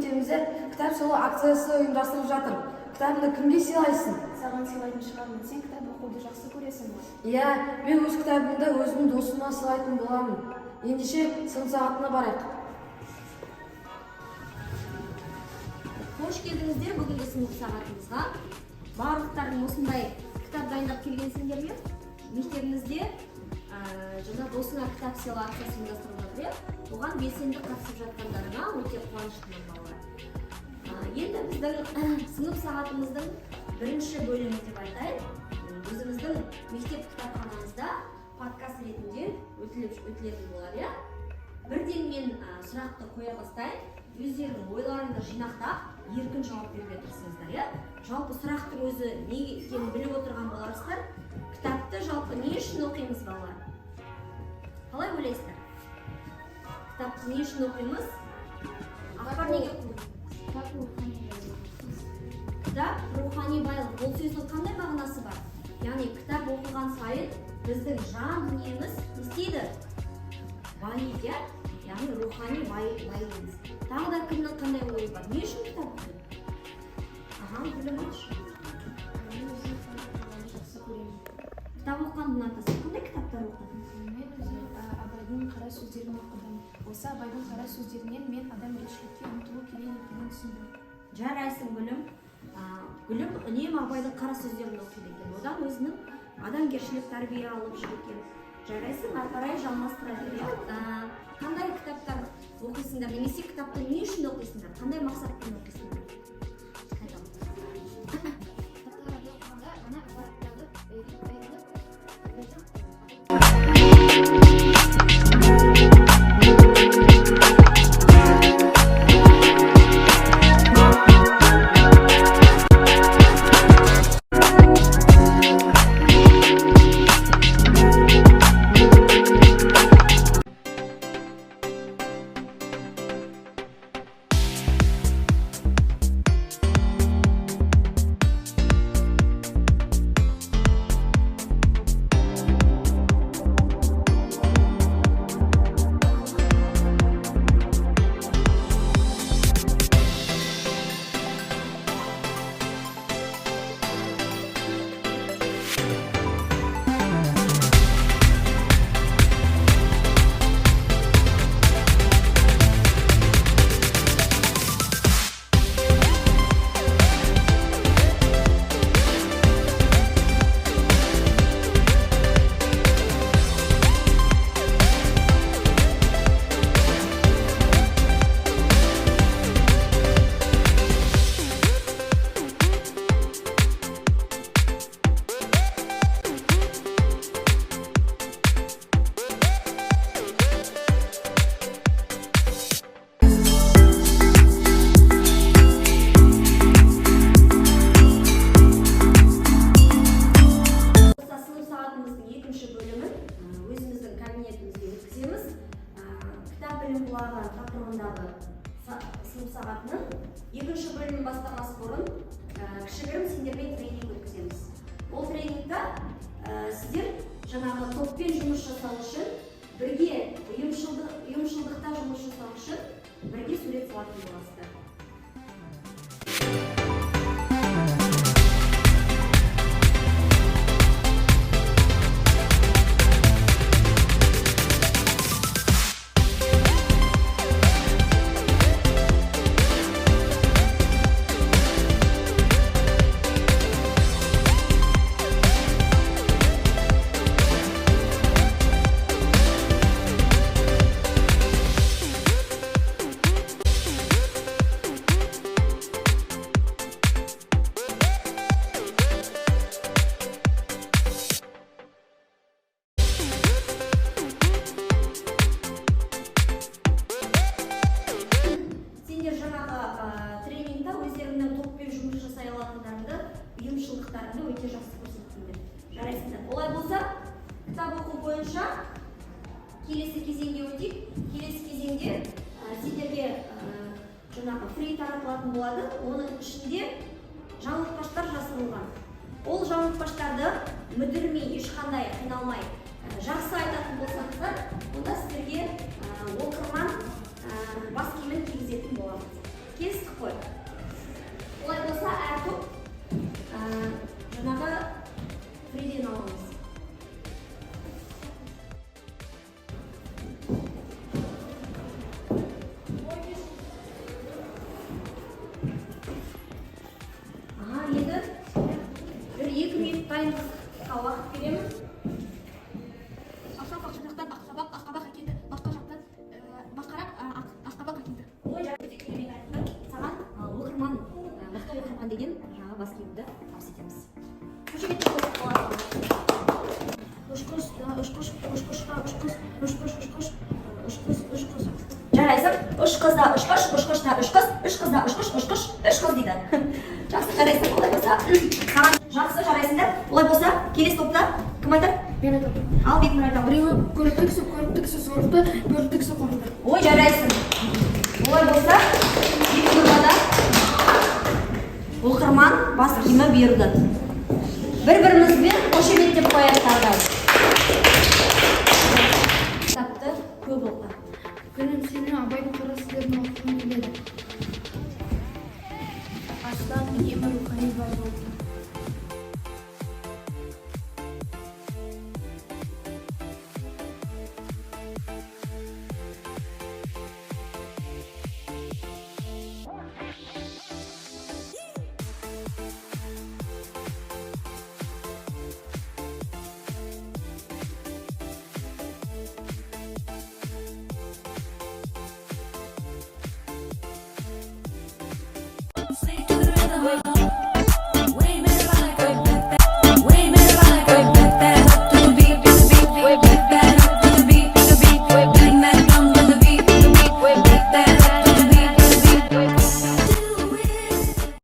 мектебімізде кітап сыйлау акциясы ұйымдастырылып жатыр. Кітабыңды кімге сыйлайсың? Саған сыйлайтын шығармын. Сен кітап оқуды жақсы көресің бе? Иә, мен өз кітабымды өзімнің досыма сыйлайтын боламын. Ендеше сынып сағатына барайық. Қош келдіңіздер бүгінгі сынып сағатымызға. Барлықтарың осындай кітап дайындап келгенсіңдер ме? Мектебімізде жаңа досыңа кітап сыйла акциясы ұйымдастырылып жатыр. Оған белсенді қатысып жатқандарына өте қуаныштымын балалар. Енді біздің сынып сағатымыздың бірінші бөлімі деп айтайын. Өзіміздің мектеп кітапханамызда подкаст ретінде өтілетін болады. Бірден мен сұрақты қоя бастайын. Өздерінің ойларыңды жинақтап, еркін жауап беруге тырысыңыздар. Жалпы сұрақтың өзі не екенін біліп отырған боларсыздар. Кітапты жалпы не үшін оқимыз балалар? Қалай ойлайсыздар? Кітапты не үшін оқимыз? Ақпар неге оқимыз? Кітап рухани байлық. Бұл сөздің қандай мағынасы бар? Яғни кітап оқыған сайын біздің жан дүниеміз не істейді? Байиды, яғни рухани байимыз. Тағы да кімнің қандай ойы бар? Не үшін кітап оқиды? Ағам білім алшы. Кітап оқығанды ұнатасың. Қандай кітаптар оқыдың? Мен Абайдың қара сөздерін оқыдым. Осы Абайдың қара сөздерінен мен адамгершілікке ұмтылу керек екенін түсіндім. Жарайсың Гүлім. Гүлім үнемі Абайдың қара сөздерін оқиды екен. Одан өзінің адамгершілік тәрбие алып жүр екен. Жарайсың, ары қарай жалғастыра бер. Қандай кітаптар оқисыңдар? Немесе кітапты не үшін оқисыңдар? Қандай мақсатпен оқисыңдар? Сынып сағатының екінші бөлімін бастамас бұрын кішігірім сендермен тренинг өткіземіз. Ол тренингта сіздер жаңағы топпен жұмыс жасау үшін, бірге ұйымшылдықта жұмыс жасау үшін бірге сурет салатын боласыздар. Өте жақсы көрсеттіңдер. Жарайсыңдар. Олай болса, кітап оқу бойынша келесі кезеңге өтейік. Келесі кезеңде сендерге жаңағы фри таратылатын болады. Оның ішінде жаңылтпаштар жасырылған. Ол жаңылтпаштарды мүдірмей, ешқандай қиналмай жақсы айтатын болсаңыздар, онда сіздерге оқырман бас киімін кигізетін болады. оған деген жаңағы бас киімді табыс етеміз. Көшеге шығып қалады. Жарайсың. Үш қызда үш қыз, үш қызда үш қыз, үш қызда үш қыз, үш қыз, үш қыз дейді. Жақсы жарайсың, олай болса. Саған жақсы жарайсыңдар. Олай болса, келесі топта кім айтар? Мен айтамын. Ал Бекнұр айта. Біреуі көріктіксі сорды, көріктіксі қорды. Ой, жарайсың. Олай болса, Бекнұрға да оқырман бас киімі бұйырды. Бір-бірімізбен қошеметтеп қояйық тағы да. Кітапты көп оқы. Күнім сені абайдың қара сөздерін оқығым келеді. Аслан үнемі рухани бар болды. Say